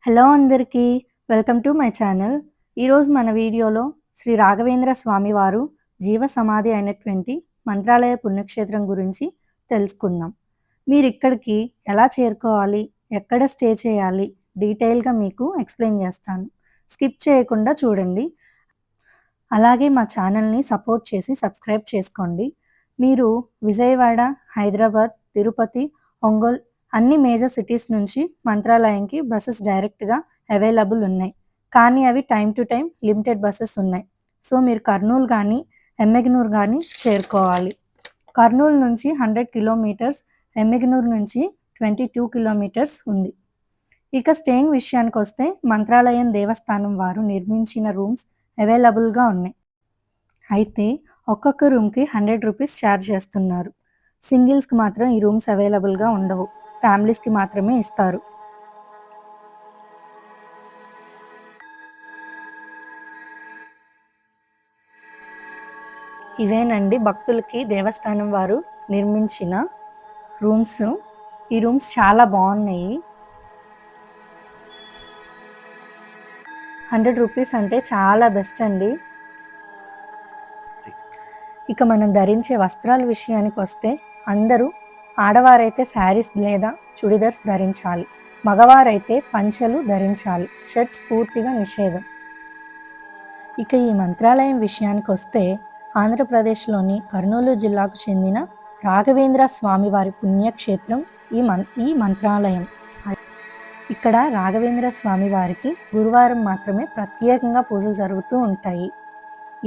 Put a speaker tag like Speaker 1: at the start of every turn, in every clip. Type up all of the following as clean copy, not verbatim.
Speaker 1: Hello అందరికీ! Welcome to my channel. ఈరోజు మన వీడియోలో శ్రీ రాఘవేంద్ర స్వామి వారు జీవ సమాధి అయినటువంటి మంత్రాలయ పుణ్యక్షేత్రం గురించి తెలుసుకుందాం. మీరిక్కడికి ఎలా చేరుకోవాలి? ఎక్కడ స్టే చేయాలి? డీటెయిల్‌గా మీకు ఎక్స్‌ప్లెయిన్ చేస్తాను. స్కిప్ చేయకుండా చూడండి. అలాగే మా ఛానల్‌ని సపోర్ట్ చేసి సబ్స్క్రైబ్ చేసుకోండి. మీరు విజయవాడ, హైదరాబాద్, తిరుపతి, ఒంగోల్ అన్ని మేజర్ సిటీస్ నుంచి మంత్రాలయంకి బసెస్ డైరెక్ట్‌గా అవైలబుల్ ఉన్నాయి. కానీ అవి time to time limited buses ఉన్నాయి. సో, మీరు కర్నూల్ గానీ, ఎమ్మిగనూర్ గానీ చేరుకోవాలి. కర్నూల్ నుంచి 100 కిలోమీటర్స్, ఎమ్మిగనూర్ నుంచి 22 కిలోమీటర్స్ ఉంది. ఇక స్టేయింగ్ విషయానికొస్తే మంత్రాలయం దేవస్థానం వారు నిర్మించిన రూమ్స్ అవైలబుల్‌గా ఉన్నాయి. అయితే ఒక్కొక్క రూమ్‌కి ₹100 ఛార్జ్ చేస్తున్నారు. సింగిల్స్‌కి మాత్రం ఈ రూమ్స్ అవైలబుల్‌గా ఉండవు. ఫ్యామిలీస్‌కి మాత్రమే ఇస్తారు. ఇవేనండి భక్తులకి దేవస్థానం వారు నిర్మించిన రూమ్స్. ఈ రూమ్స్ చాలా బాగున్నాయి. ₹100 అంటే చాలా బెస్ట్ అండి. ఇక మనం ధరించే వస్త్రాల విషయానికొస్తే అందరూ ఆడవారైతే శారీస్ లేదా చుడిదార్స్ ధరించాలి. మగవారైతే పంచెలు ధరించాలి. షర్ట్స్ పూర్తిగా నిషేధం. ఇక ఈ మంత్రాలయం విషయానికొస్తే ఆంధ్రప్రదేశ్‌లోని కర్నూలు జిల్లాకు చెందిన రాఘవేంద్ర స్వామివారి పుణ్యక్షేత్రం ఈ మంత్రాలయం. ఇక్కడ రాఘవేంద్ర స్వామివారికి గురువారం మాత్రమే ప్రత్యేకంగా పూజలు జరుగుతూ ఉంటాయి.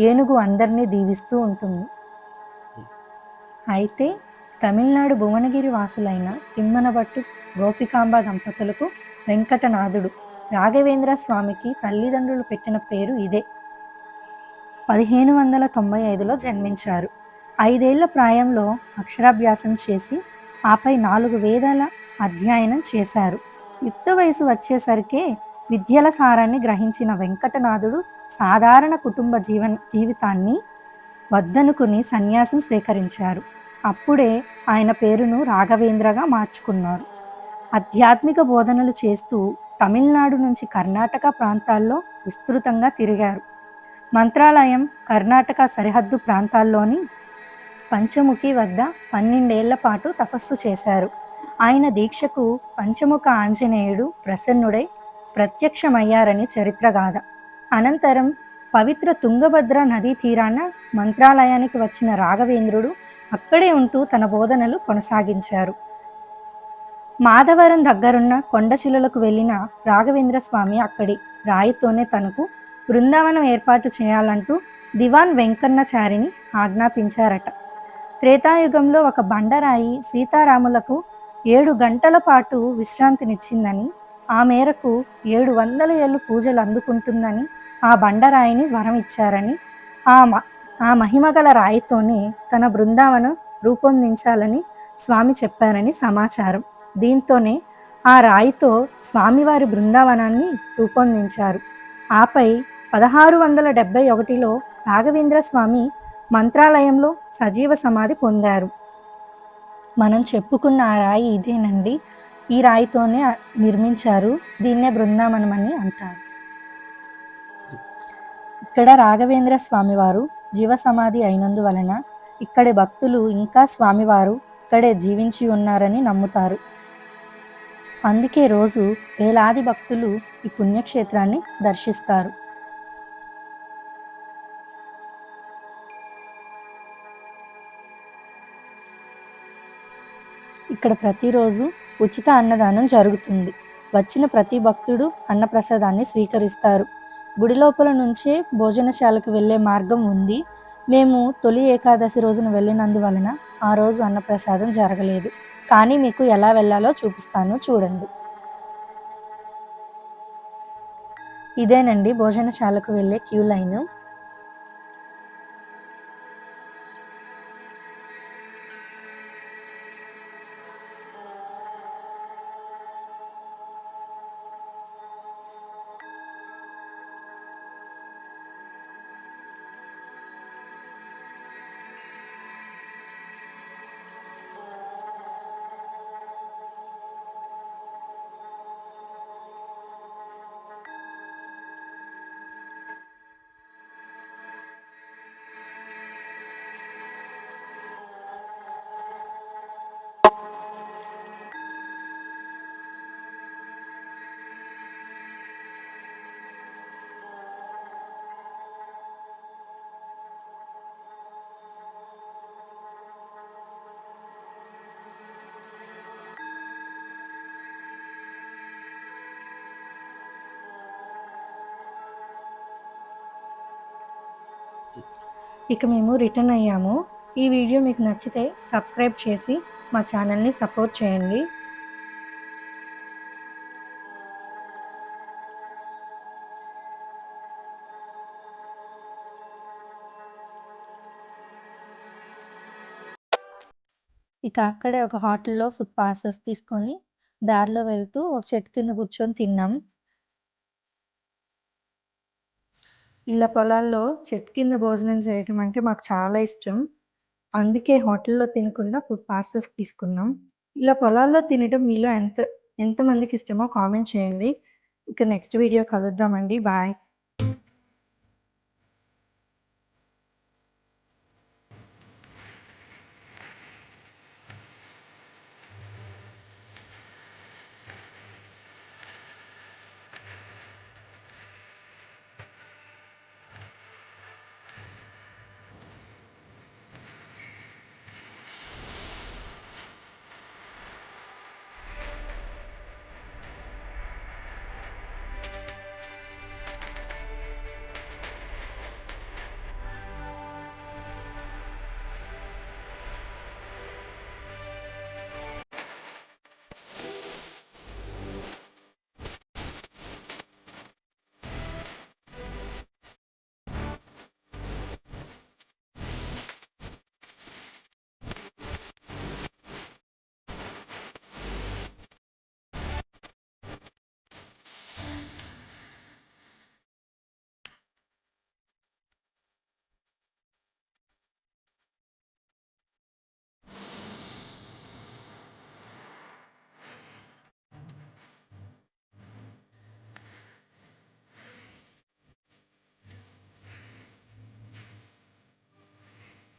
Speaker 1: ఏనుగు అందరినీ దీవిస్తూ ఉంటుంది. అయితే తమిళనాడు భువనగిరి వాసులైన తిమ్మనబట్టు గోపికాంబ దంపతులకు వెంకటనాథుడు రాఘవేంద్ర స్వామికి తల్లిదండ్రులు పెట్టిన పేరు ఇదే. 1595లో జన్మించారు. 5 ఏళ్ల ప్రాయంలో అక్షరాభ్యాసం చేసి ఆపై 4 వేదాల అధ్యయనం చేశారు. యుక్త వయసు వచ్చేసరికే విద్యల సారాన్ని గ్రహించిన వెంకటనాథుడు సాధారణ కుటుంబ జీవితాన్ని వద్దనుకుని సన్యాసం స్వీకరించారు. అప్పుడే ఆయన పేరును రాఘవేంద్రగా మార్చుకున్నారు. ఆధ్యాత్మిక బోధనలు చేస్తూ తమిళనాడు నుంచి కర్ణాటక ప్రాంతాల్లో విస్తృతంగా తిరిగారు. మంత్రాలయం కర్ణాటక సరిహద్దు ప్రాంతాల్లోని పంచముఖి వద్ద 12 ఏళ్ల పాటు తపస్సు చేశారు. ఆయన దీక్షకు పంచముఖ ఆంజనేయుడు ప్రసన్నుడై ప్రత్యక్షమయ్యారని చరిత్రగాథ. అనంతరం పవిత్ర తుంగభద్ర నదీ తీరాన మంత్రాలయానికి వచ్చిన రాఘవేంద్రుడు అక్కడే ఉంటూ తన బోధనలు కొనసాగించారు. మాధవరం దగ్గరున్న కొండశిలలకు వెళ్లిన రాఘవేంద్ర స్వామి అక్కడి రాయితోనే తనకు బృందావనం ఏర్పాటు చేయాలంటూ దివాన్ వెంకన్నచారిని ఆజ్ఞాపించారట. త్రేతాయుగంలో ఒక బండరాయి సీతారాములకు 7 గంటల పాటు విశ్రాంతినిచ్చిందని, ఆ మేరకు 700 ఏళ్లు పూజలు అందుకుంటుందని ఆ బండరాయిని వరం ఇచ్చారని, ఆ మహిమగల రాయితోనే తన బృందావనం రూపొందించాలని స్వామి చెప్పారని సమాచారం. దీంతోనే ఆ రాయితో స్వామివారి బృందావనాన్ని రూపొందించారు. ఆపై 1671లో రాఘవేంద్ర స్వామి మంత్రాలయంలో సజీవ సమాధి పొందారు. మనం చెప్పుకున్న ఆ రాయి ఇదేనండి. ఈ రాయితోనే నిర్మించారు. దీన్నే బృందావనం అని అంటారు. ఇక్కడ రాఘవేంద్ర స్వామివారు జీవ సమాధి అయినందువలన ఇక్కడి భక్తులు ఇంకా స్వామివారు ఇక్కడే జీవించి ఉన్నారని నమ్ముతారు. అందుకే రోజు వేలాది భక్తులు ఈ పుణ్యక్షేత్రాన్ని దర్శిస్తారు. ఇక్కడ ప్రతిరోజు ఉచిత అన్నదానం జరుగుతుంది. వచ్చిన ప్రతి భక్తుడు అన్నప్రసాదాన్ని స్వీకరిస్తారు. గుడి లోపల నుంచే భోజనశాలకు వెళ్లే మార్గం ఉంది. మేము తొలి ఏకాదశి రోజున వెళ్ళినందువలన ఆ రోజు అన్నప్రసాదం జరగలేదు. కానీ మీకు ఎలా వెళ్ళాలో చూపిస్తాను చూడండి. ఇదేనండి భోజనశాలకు వెళ్ళే క్యూ లైన్. ఇక మేము రిటర్న్ అయ్యాము. ఈ వీడియో మీకు నచ్చితే సబ్స్క్రైబ్ చేసి మా ఛానల్‌ని సపోర్ట్ చేయండి. ఇక అక్కడే ఒక హోటల్‌లో ఫుడ్ పార్సెల్స్ తీసుకొని దారిలో వెళ్తూ ఒక చెట్టు కింద కూర్చొని తిన్నాం. ఇలా పొలాల్లో చెట్టు కింద భోజనం చేయటం అంటే మాకు చాలా ఇష్టం. అందుకే హోటల్‌లో తినకుండా ఫుడ్ పార్సెల్స్ తీసుకున్నాం. ఇలా పొలాల్లో తినటం మీలో ఎంతమందికి ఇష్టమో కామెంట్ చేయండి. ఇక నెక్స్ట్ వీడియో కలుద్దామండి. బాయ్.